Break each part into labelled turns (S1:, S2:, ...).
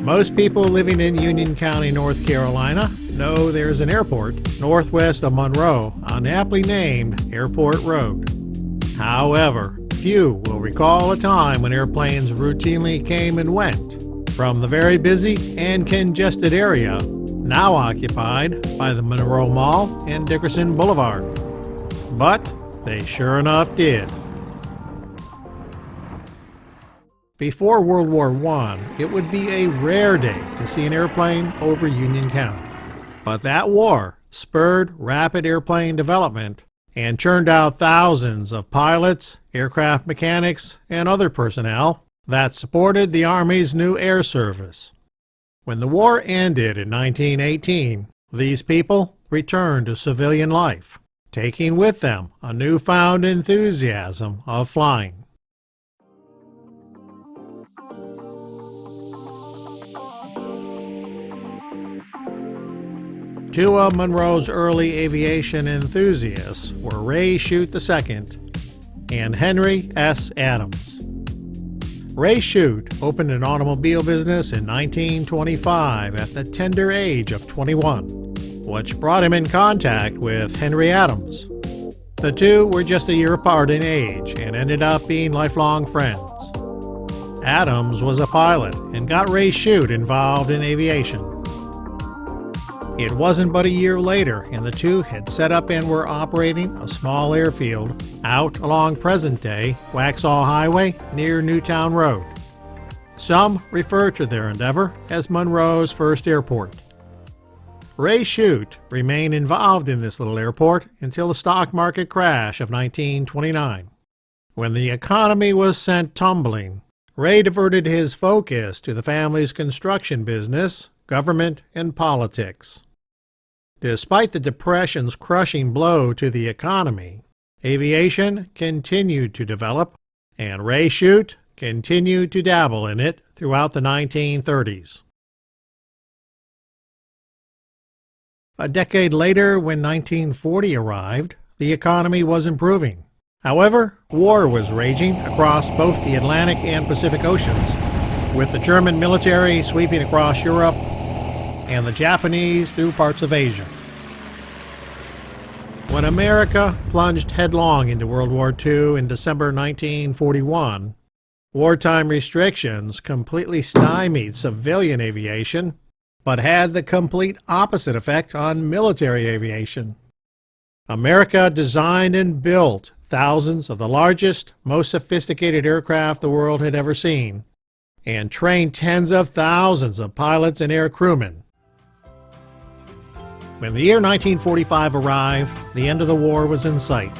S1: Most people living in Union County, North Carolina, know there's an airport northwest of Monroe on the aptly named Airport Road. However, few will recall a time when airplanes routinely came and went from the very busy and congested area now occupied by the Monroe Mall and Dickerson Blvd. But they sure enough did. Before World War I, it would be a rare day to see an airplane over Union County. But that war spurred rapid airplane development and churned out thousands of pilots, aircraft mechanics, and other personnel that supported the Army's new air service. When the war ended in 1918, these people returned to civilian life, taking with them a newfound enthusiasm of flying. Two of Monroe's early aviation enthusiasts were Ray Shute II and Henry S. Adams. Ray Shute opened an automobile business in 1925 at the tender age of 21, which brought him in contact with Henry Adams. The two were just a year apart in age and ended up being lifelong friends. Adams was a pilot and got Ray Shute involved in aviation. It wasn't but a year later, and the two had set up and were operating a small airfield out along present-day Waxhaw Highway near Newtown Road. Some refer to their endeavor as Monroe's first airport. Ray Shute remained involved in this little airport until the stock market crash of 1929. When the economy was sent tumbling, Ray diverted his focus to the family's construction business, government, and politics. Despite the Depression's crushing blow to the economy, aviation continued to develop, and Ray Shute continued to dabble in it throughout the 1930s. A decade later, when 1940 arrived, the economy was improving. However, war was raging across both the Atlantic and Pacific Oceans, with the German military sweeping across Europe and the Japanese through parts of Asia. When America plunged headlong into World War II in December 1941, wartime restrictions completely stymied civilian aviation, but had the complete opposite effect on military aviation. America designed and built thousands of the largest, most sophisticated aircraft the world had ever seen, and trained tens of thousands of pilots and air crewmen. When the year 1945 arrived, the end of the war was in sight.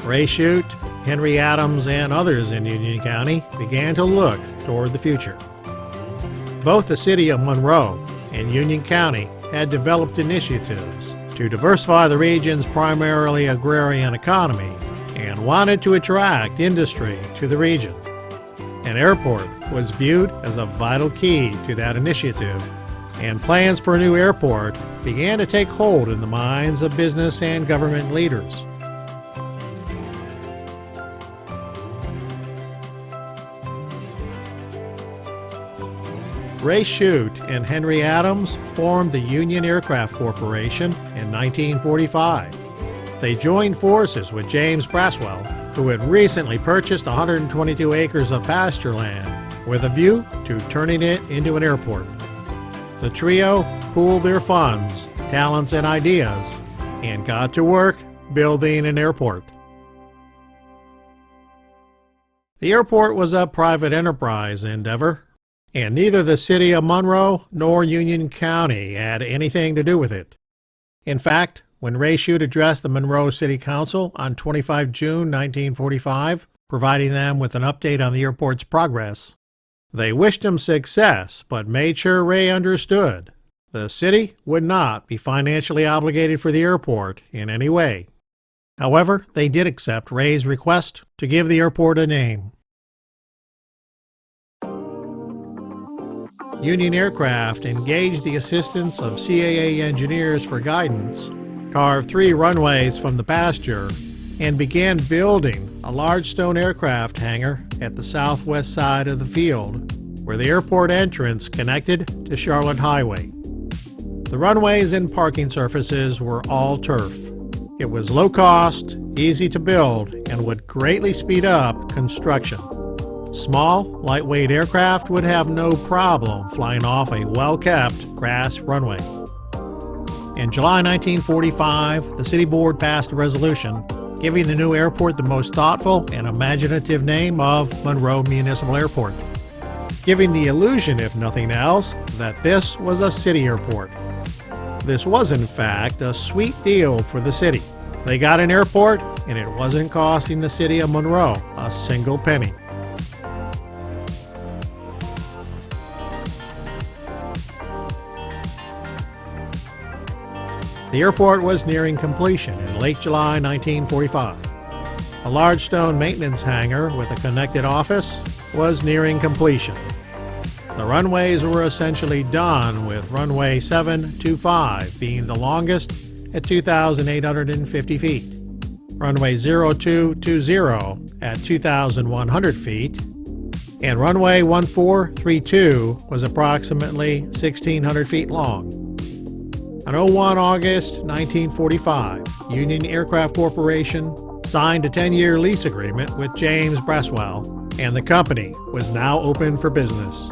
S1: Ray Shute, Henry Adams, and others in Union County began to look toward the future. Both the city of Monroe and Union County had developed initiatives to diversify the region's primarily agrarian economy and wanted to attract industry to the region. An airport was viewed as a vital key to that initiative, and plans for a new airport began to take hold in the minds of business and government leaders. Ray Shute and Henry Adams formed the Union Aircraft Corporation in 1945. They joined forces with James Braswell, who had recently purchased 122 acres of pasture land with a view to turning it into an airport. The trio pooled their funds, talents, and ideas and got to work building an airport. The airport was a private enterprise endeavor, and neither the city of Monroe nor Union County had anything to do with it. In fact, when Ray Shute addressed the Monroe City Council on 25 June 1945, providing them with an update on the airport's progress, they wished him success, but made sure Ray understood the city would not be financially obligated for the airport in any way. However, they did accept Ray's request to give the airport a name. Union Aircraft engaged the assistance of CAA engineers for guidance, carved 3 runways from the pasture, and began building a large stone aircraft hangar at the southwest side of the field, where the airport entrance connected to Charlotte Highway. The runways and parking surfaces were all turf. It was low cost, easy to build, and would greatly speed up construction. Small, lightweight aircraft would have no problem flying off a well-kept grass runway. In July 1945, the City Board passed a resolution giving the new airport the most thoughtful and imaginative name of Monroe Municipal Airport, giving the illusion, if nothing else, that this was a city airport. This was, in fact, a sweet deal for the city. They got an airport, and it wasn't costing the city of Monroe a single penny. The airport was nearing completion in late July 1945. A large stone maintenance hangar with a connected office was nearing completion. The runways were essentially done, with runway 725 being the longest at 2,850 feet, runway 0220 at 2,100 feet, and runway 1432 was approximately 1,600 feet long. On 01 August 1945, Union Aircraft Corporation signed a 10-year lease agreement with James Braswell, and the company was now open for business.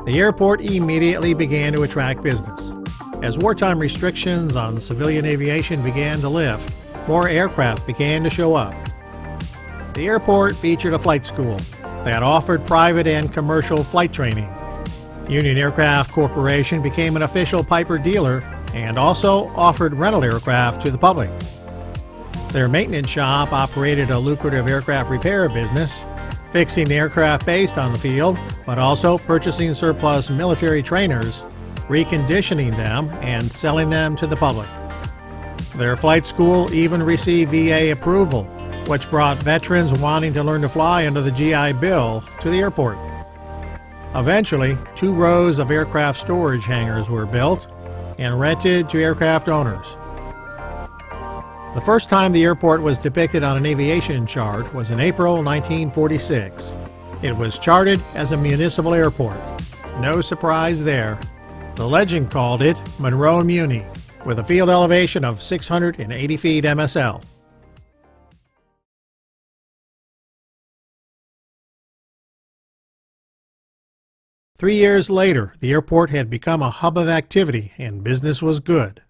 S1: The airport immediately began to attract business. As wartime restrictions on civilian aviation began to lift, more aircraft began to show up. The airport featured a flight school that offered private and commercial flight training. Union Aircraft Corporation became an official Piper dealer and also offered rental aircraft to the public. Their maintenance shop operated a lucrative aircraft repair business, fixing aircraft based on the field, but also purchasing surplus military trainers, reconditioning them, and selling them to the public. Their flight school even received VA approval, which brought veterans wanting to learn to fly under the GI Bill to the airport. Eventually, 2 rows of aircraft storage hangars were built and rented to aircraft owners. The first time the airport was depicted on an aviation chart was in April 1946. It was charted as a municipal airport. No surprise there. The legend called it Monroe Muni, with a field elevation of 680 feet MSL. Three years later, the airport had become a hub of activity and business was good.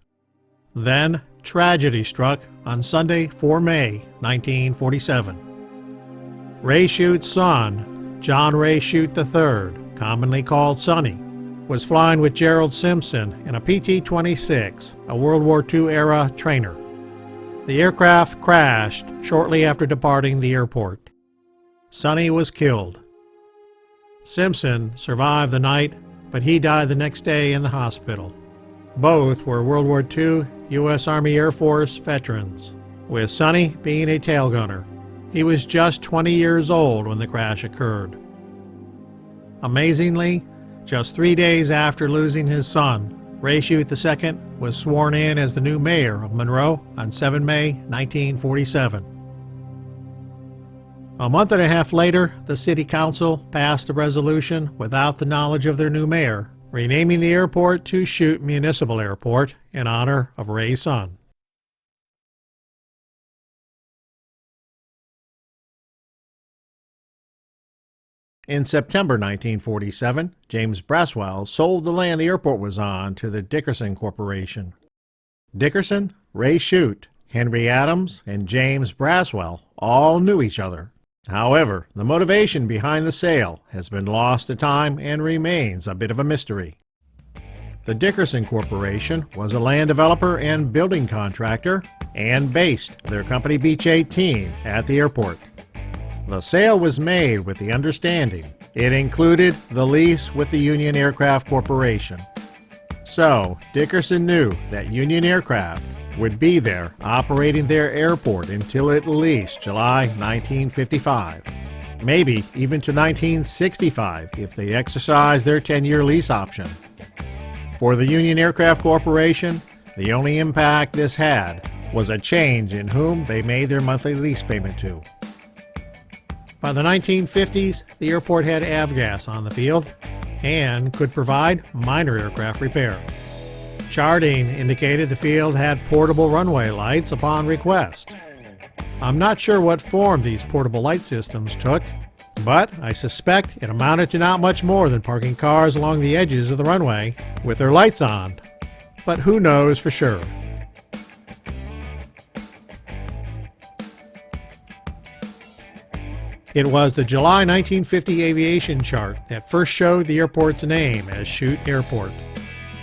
S1: Then, tragedy struck on Sunday, 4 May 1947. Ray Shute's son, John Ray Shute III, commonly called Sonny, was flying with Gerald Simpson in a PT-26, a World War II-era trainer. The aircraft crashed shortly after departing the airport. Sonny was killed. Simpson survived the night, but he died the next day in the hospital. Both were World War II U.S. Army Air Force veterans, with Sonny being a tail gunner. He was just 20 years old when the crash occurred. Amazingly, just 3 days after losing his son, Ray Shute II was sworn in as the new mayor of Monroe on 7 May 1947. A month and a half later, the City Council passed a resolution without the knowledge of their new mayor, renaming the airport to Shute Municipal Airport in honor of Ray's son. In September 1947, James Braswell sold the land the airport was on to the Dickerson Corporation. Dickerson, Ray Shute, Henry Adams, and James Braswell all knew each other. However, the motivation behind the sale has been lost to time and remains a bit of a mystery. The Dickerson Corporation was a land developer and building contractor and based their company Beach 18 at the airport. The sale was made with the understanding it included the lease with the Union Aircraft Corporation. So, Dickerson knew that Union Aircraft would be there operating their airport until at least July 1955, maybe even to 1965 if they exercised their 10-year lease option. For the Union Aircraft Corporation, the only impact this had was a change in whom they made their monthly lease payment to. By the 1950s, the airport had avgas on the field and could provide minor aircraft repair. Charting indicated the field had portable runway lights upon request. I'm not sure what form these portable light systems took, but I suspect it amounted to not much more than parking cars along the edges of the runway with their lights on. But who knows for sure? It was the July 1950 aviation chart that first showed the airport's name as Shute Airport.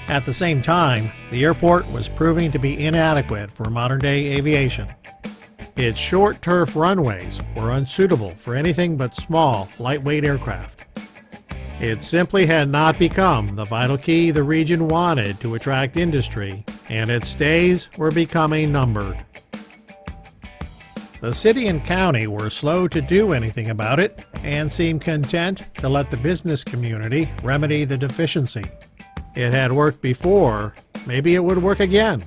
S1: At the same time, the airport was proving to be inadequate for modern-day aviation. Its short turf runways were unsuitable for anything but small, lightweight aircraft. It simply had not become the vital key the region wanted to attract industry, and its days were becoming numbered. The city and county were slow to do anything about it and seemed content to let the business community remedy the deficiency. It had worked before, maybe it would work again.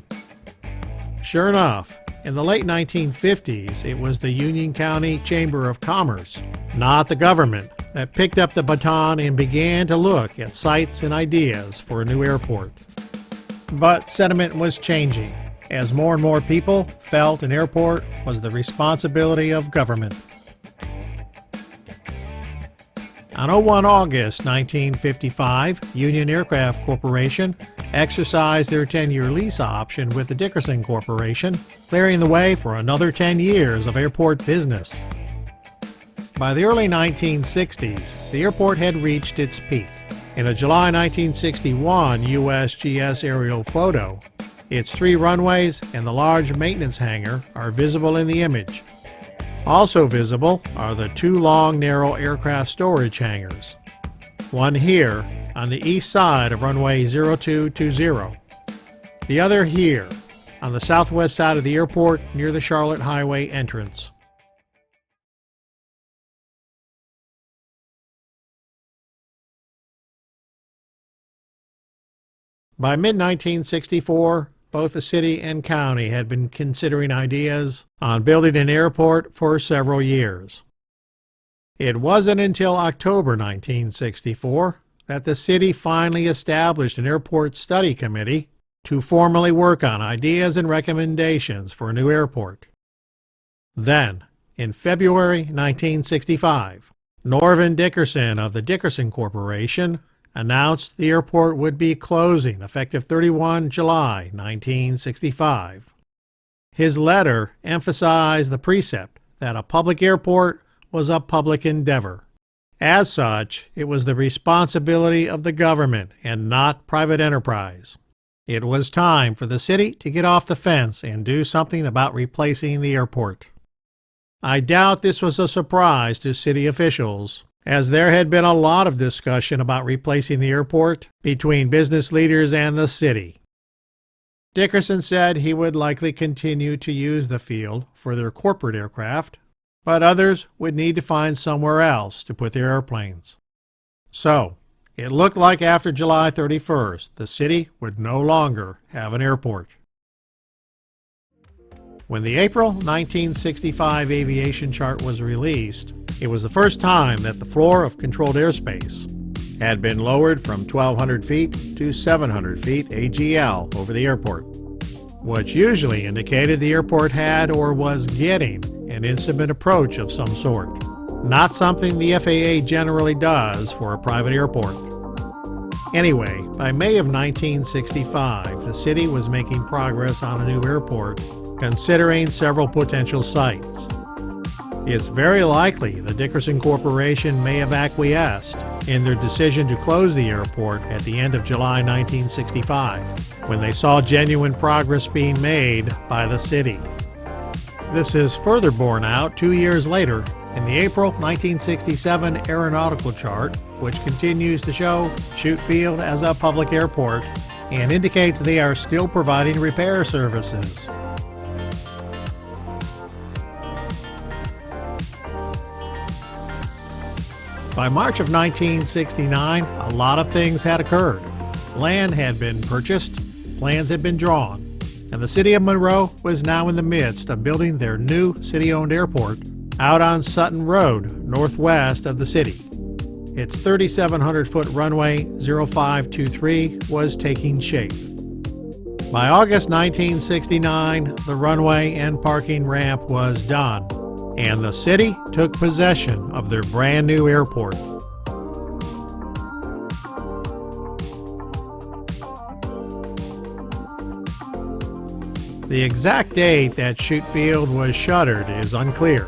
S1: Sure enough, in the late 1950s, it was the Union County Chamber of Commerce, not the government, that picked up the baton and began to look at sites and ideas for a new airport. But sentiment was changing, as more and more people felt an airport was the responsibility of government. On 01 August 1955, Union Aircraft Corporation exercised their 10-year lease option with the Dickerson Corporation, clearing the way for another 10 years of airport business. By the early 1960s, the airport had reached its peak. In a July 1961 USGS aerial photo, its 3 runways and the large maintenance hangar are visible in the image. Also visible are the 2 long, narrow aircraft storage hangars. One here on the east side of runway 0220. The other here on the southwest side of the airport near the Charlotte Highway entrance. By mid-1964, both the city and county had been considering ideas on building an airport for several years. It wasn't until October 1964 that the city finally established an airport study committee to formally work on ideas and recommendations for a new airport. Then, in February 1965, Norvin Dickerson of the Dickerson Corporation announced the airport would be closing effective 31 July 1965. His letter emphasized the precept that a public airport was a public endeavor. As such, it was the responsibility of the government and not private enterprise. It was time for the city to get off the fence and do something about replacing the airport. I doubt this was a surprise to city officials, as there had been a lot of discussion about replacing the airport between business leaders and the city. Dickerson said he would likely continue to use the field for their corporate aircraft, but others would need to find somewhere else to put their airplanes. So, it looked like after July 31st, the city would no longer have an airport. When the April 1965 aviation chart was released, it was the first time that the floor of controlled airspace had been lowered from 1,200 feet to 700 feet AGL over the airport, which usually indicated the airport had or was getting an instrument approach of some sort, not something the FAA generally does for a private airport. Anyway, by May of 1965, the city was making progress on a new airport, considering several potential sites. It's very likely the Dickerson Corporation may have acquiesced in their decision to close the airport at the end of July 1965, when they saw genuine progress being made by the city. This is further borne out 2 years later in the April 1967 aeronautical chart, which continues to show Shute Field as a public airport and indicates they are still providing repair services. By March of 1969, a lot of things had occurred. Land had been purchased, plans had been drawn, and the city of Monroe was now in the midst of building their new city-owned airport out on Sutton Road, northwest of the city. Its 3,700-foot runway 0523 was taking shape. By August 1969, the runway and parking ramp was done, and the city took possession of their brand new airport. The exact date that Shute Field was shuttered is unclear.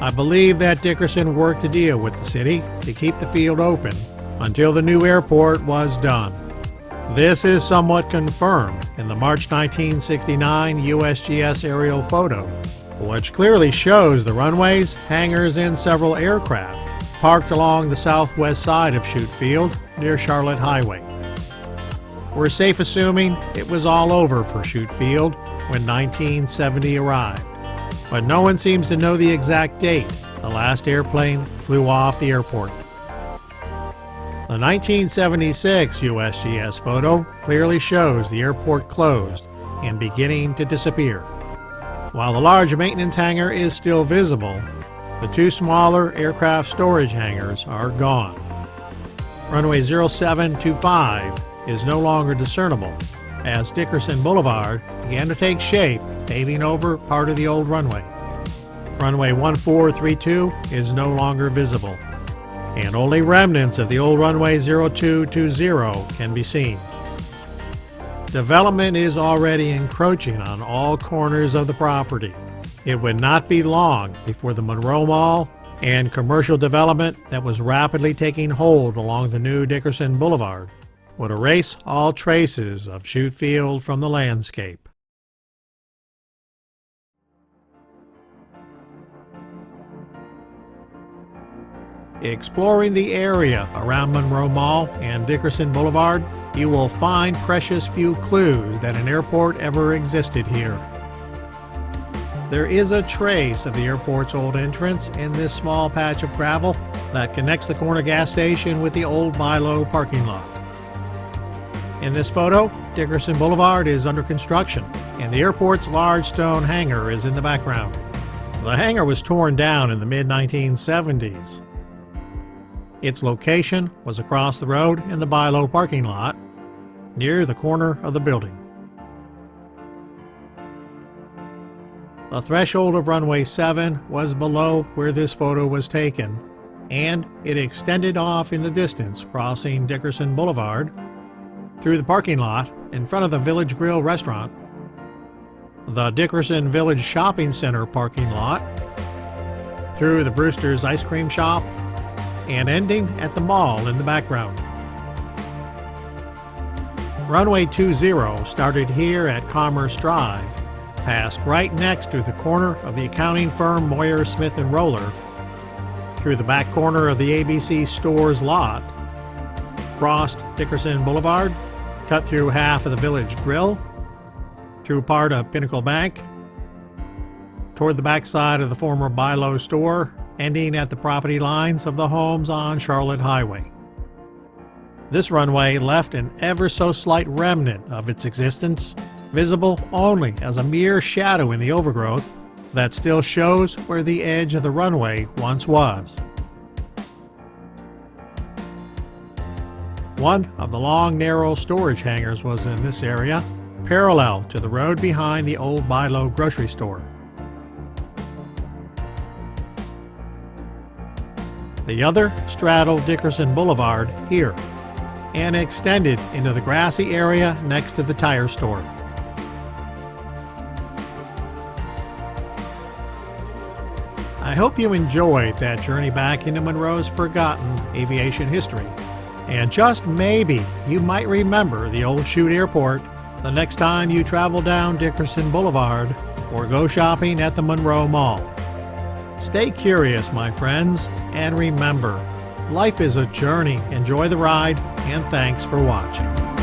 S1: I believe that Dickerson worked a deal with the city to keep the field open until the new airport was done. This is somewhat confirmed in the March 1969 USGS aerial photo, which clearly shows the runways, hangars, and several aircraft parked along the southwest side of Shute Field near Charlotte Highway. We're safe assuming it was all over for Shute Field when 1970 arrived, but no one seems to know the exact date the last airplane flew off the airport. The 1976 USGS photo clearly shows the airport closed and beginning to disappear. While the large maintenance hangar is still visible, the two smaller aircraft storage hangars are gone. Runway 0725 is no longer discernible as Dickerson Blvd began to take shape, paving over part of the old runway. Runway 1432 is no longer visible, and only remnants of the old runway 0220 can be seen. Development is already encroaching on all corners of the property. It would not be long before the Monroe Mall and commercial development that was rapidly taking hold along the new Dickerson Blvd would erase all traces of Shute Field from the landscape. Exploring the area around Monroe Mall and Dickerson Blvd, you will find precious few clues that an airport ever existed here. There is a trace of the airport's old entrance in this small patch of gravel that connects the corner gas station with the old Milo parking lot. In this photo, Dickerson Blvd is under construction, and the airport's large stone hangar is in the background. The hangar was torn down in the mid-1970s. Its location was across the road in the Milo parking lot, near the corner of the building. The threshold of runway 7 was below where this photo was taken, and it extended off in the distance, crossing Dickerson Blvd, through the parking lot in front of the Village Grill restaurant, the Dickerson Village Shopping Center parking lot, through the Brewster's ice cream shop, and ending at the mall in the background. Runway 20 started here at Commerce Drive, passed right next to the corner of the accounting firm Moyer Smith & Roller, through the back corner of the ABC Stores lot, crossed Dickerson Blvd, cut through half of the Village Grill, through part of Pinnacle Bank, toward the backside of the former Milo store, ending at the property lines of the homes on Charlotte Highway. This runway left an ever so slight remnant of its existence, visible only as a mere shadow in the overgrowth that still shows where the edge of the runway once was. One of the long, narrow storage hangars was in this area, parallel to the road behind the old Milo grocery store. The other straddled Dickerson Blvd here and extended into the grassy area next to the tire store. I hope you enjoyed that journey back into Monroe's forgotten aviation history. And just maybe you might remember the old Shute Airport the next time you travel down Dickerson Blvd or go shopping at the Monroe Mall. Stay curious, my friends, and remember, life is a journey. Enjoy the ride, and thanks for watching.